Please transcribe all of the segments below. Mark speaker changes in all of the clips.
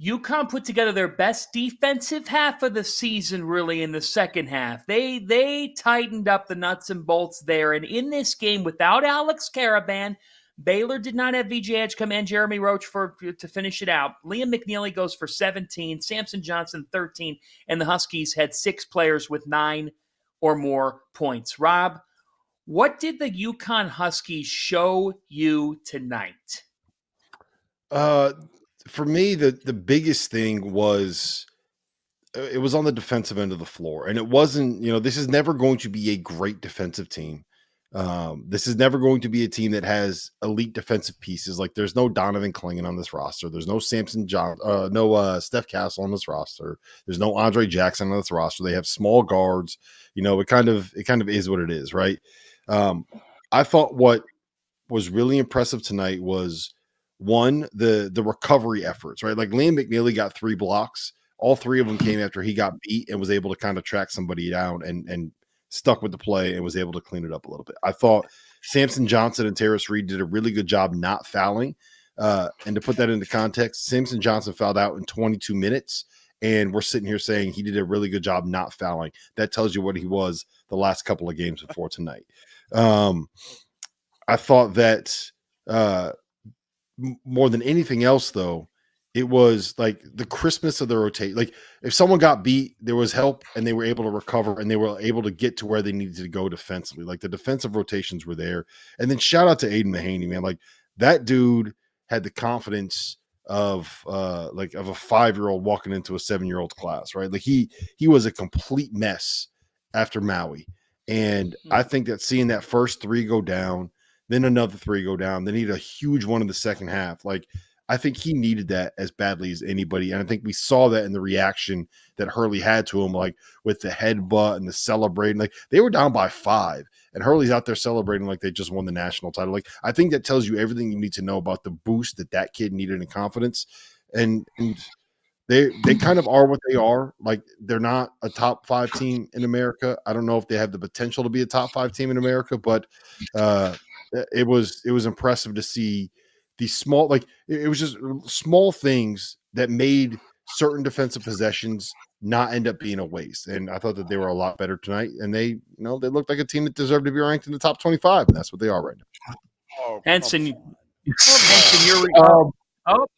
Speaker 1: UConn put together their best defensive half of the season, really, in the second half. They tightened up the nuts and bolts there. And in this game, without Alex Caravan, Baylor did not have VJ Edgecombe and Jeremy Roach to finish it out. Liam McNeely goes for 17, Samson Johnson 13, and the Huskies had 6 players with 9 or more points. Rob, what did the UConn Huskies show you tonight?
Speaker 2: For me, the biggest thing was it was on the defensive end of the floor. And it wasn't, this is never going to be a great defensive team. This is never going to be a team that has elite defensive pieces. Like there's no Donovan Clingan on this roster. There's no Steph Castle on this roster. There's no Andre Jackson on this roster. They have small guards. It kind of is what it is, right? I thought what was really impressive tonight was one, the recovery efforts, right? Like Liam McNeely got 3 blocks. All 3 of them came after he got beat and was able to kind of track somebody down and stuck with the play and was able to clean it up a little bit. I thought Samson Johnson and Terrace Reed did a really good job not fouling. And to put that into context, Samson Johnson fouled out in 22 minutes. And we're sitting here saying he did a really good job not fouling. That tells you what he was the last couple of games before tonight. I thought that more than anything else, though, it was like the crispness of the rotate. Like if someone got beat, there was help and they were able to recover and they were able to get to where they needed to go defensively. Like the defensive rotations were there. And then shout out to Aiden Mahaney, man. Like that dude had the confidence of a 5-year-old walking into a 7-year-old class, right? Like he was a complete mess after Maui. And I think that seeing that first 3 go down, then another 3 go down, then he had a huge one in the second half. Like I think he needed that as badly as anybody. And I think we saw that in the reaction that Hurley had to him, like with the headbutt and the celebrating. Like they were down by 5 and Hurley's out there celebrating like they just won the national title. Like I think that tells you everything you need to know about the boost that kid needed in confidence. And they kind of are what they are. Like they're not a top 5 team in America. I don't know if they have the potential to be a top 5 team in America, but it was impressive to see these small, like it was just small things that made certain defensive possessions not end up being a waste. And I thought that they were a lot better tonight. And they looked like a team that deserved to be ranked in the top 25. And that's what they are right now.
Speaker 1: Oh, Henson, you're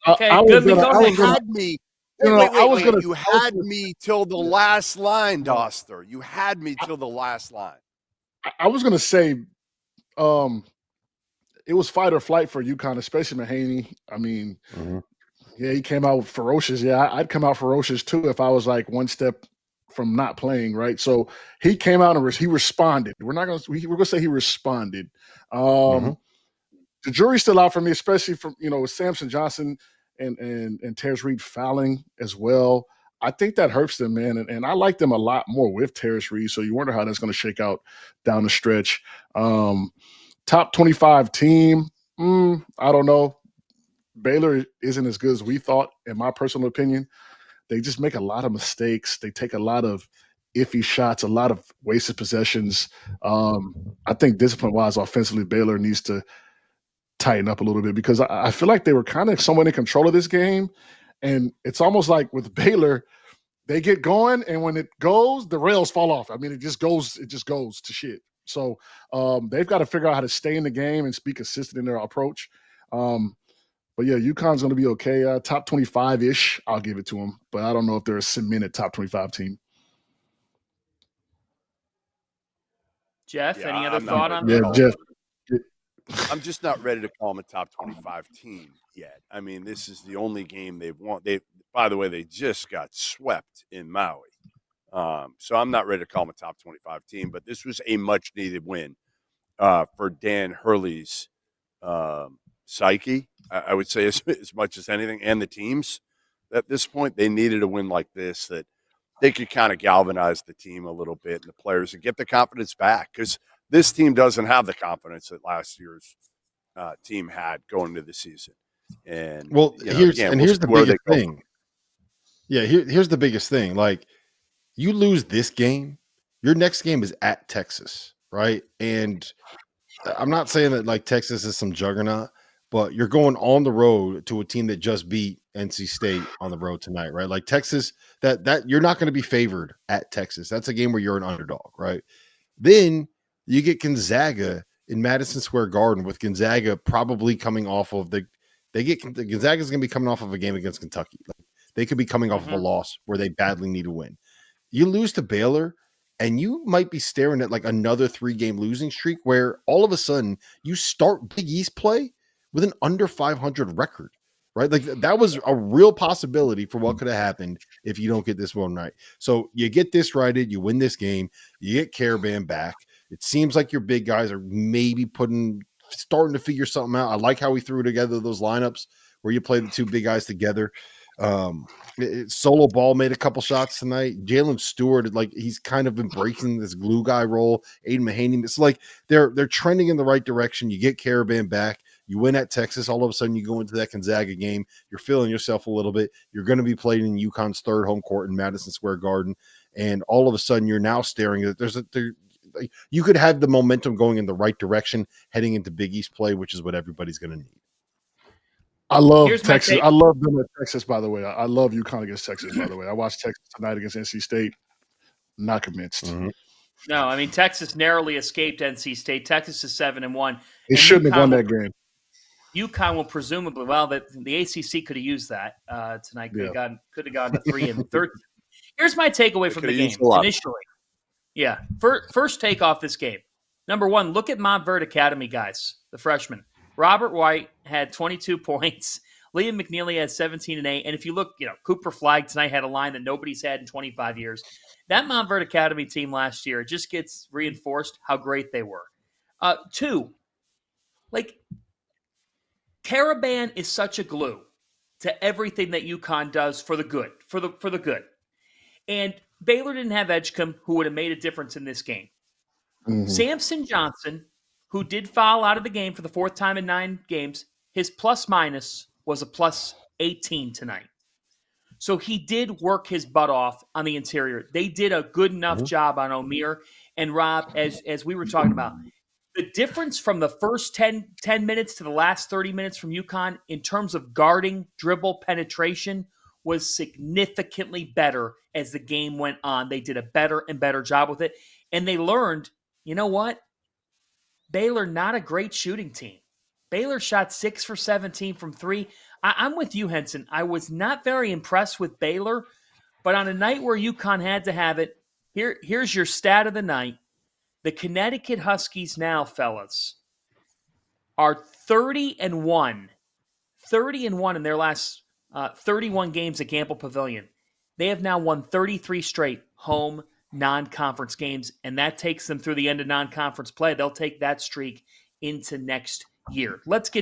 Speaker 3: okay.
Speaker 1: Good.
Speaker 3: You had me. Wait. You had me till the last line, Doster. You had me till the last line.
Speaker 4: I was going to say, it was fight or flight for UConn, especially Mahaney. I mean, yeah, he came out ferocious. Yeah, I'd come out ferocious too if I was like one step from not playing, right? So he came out and he responded. We're gonna say he responded. The jury's still out for me, especially from with Samson Johnson and Terrace Reed fouling as well. I think that hurts them, man. And I like them a lot more with Terrace Reed. So you wonder how that's going to shake out down the stretch. Top 25 team, I don't know. Baylor isn't as good as we thought, in my personal opinion. They just make a lot of mistakes. They take a lot of iffy shots, a lot of wasted possessions. I think discipline-wise, offensively, Baylor needs to tighten up a little bit because I feel like they were kind of somewhat in control of this game. And it's almost like with Baylor, they get going, and when it goes, the rails fall off. I mean, it just goes to shit. So they've got to figure out how to stay in the game and be consistent in their approach. But yeah, UConn's going to be okay. Top 25-ish, I'll give it to them. But I don't know if they're a cemented top 25 team.
Speaker 1: Jeff, any other thought on that?
Speaker 4: Yeah, Jeff.
Speaker 3: I'm just not ready to call them a top 25 team yet. I mean, this is the only game they've won. By the way, they just got swept in Maui. So I'm not ready to call them a top 25 team, but this was a much-needed win for Dan Hurley's psyche, I would say, as much as anything, and the teams. At this point, they needed a win like this that they could kind of galvanize the team a little bit and the players and get the confidence back because this team doesn't have the confidence that last year's team had going into the season. And here's the biggest thing. Yeah,
Speaker 2: here's the biggest thing. Like, you lose this game, your next game is at Texas, right? And I'm not saying that like Texas is some juggernaut, but you're going on the road to a team that just beat NC State on the road tonight, right? Like Texas, that you're not going to be favored at Texas. That's a game where you're an underdog, right? Then you get Gonzaga in Madison Square Garden, with Gonzaga probably coming off of Gonzaga's going to be coming off of a game against Kentucky. Like, they could be coming off of a loss where they badly need a win. You lose to Baylor, and you might be staring at like another 3-game losing streak where all of a sudden you start Big East play with an under 500 record, right? Like that was a real possibility for what could have happened if you don't get this one right. So you get this righted, you win this game, you get Caravan back. It seems like your big guys are maybe starting to figure something out. I like how we threw together those lineups where you play the two big guys together. Solo Ball made a couple shots tonight. Jalen Stewart, like he's kind of embracing this glue guy role. Aiden Mahaney, it's like they're trending in the right direction. You get Caravan back, you win at Texas. All of a sudden, you go into that Gonzaga game. You're feeling yourself a little bit. You're going to be playing in UConn's third home court in Madison Square Garden, and all of a sudden, you're now staring at you could have the momentum going in the right direction heading into Big East play, which is what everybody's going to need.
Speaker 4: I love Texas. I love them at Texas, by the way. I love UConn against Texas, by the way. I watched Texas tonight against NC State. Not convinced.
Speaker 2: Mm-hmm.
Speaker 1: No, I mean, Texas narrowly escaped NC State. Texas is 7-1.
Speaker 4: They shouldn't have won that game.
Speaker 1: UConn will presumably, the ACC could have used that tonight. Could have gone to 3 and 13. Here's my takeaway from the game initially. Yeah, first take off this game. Number one, look at Montverde Academy guys, the freshmen. Robert White had 22 points. Liam McNeely had 17 and 8. And if you look, Cooper Flagg tonight had a line that nobody's had in 25 years. That Montverde Academy team last year, it just gets reinforced how great they were. 2, Caravan is such a glue to everything that UConn does for the good, for the good. And Baylor didn't have Edgecombe, who would have made a difference in this game. Mm-hmm. Samson Johnson, who did foul out of the game for the 4th time in 9 games, his plus-minus was a plus 18 tonight. So he did work his butt off on the interior. They did a good enough job on Omir. And Rob, as we were talking about, the difference from the first 10 minutes to the last 30 minutes from UConn in terms of guarding, dribble, penetration was significantly better as the game went on. They did a better and better job with it. And they learned, you know what? Baylor, not a great shooting team. Baylor shot 6 for 17 from 3. I'm with you, Henson. I was not very impressed with Baylor, but on a night where UConn had to have it, here's your stat of the night. The Connecticut Huskies now, fellas, are 30-1. 30-1 in their last 31 games at Gamble Pavilion. They have now won 33 straight home non-conference games, and that takes them through the end of non-conference play. They'll take that streak into next year. Let's get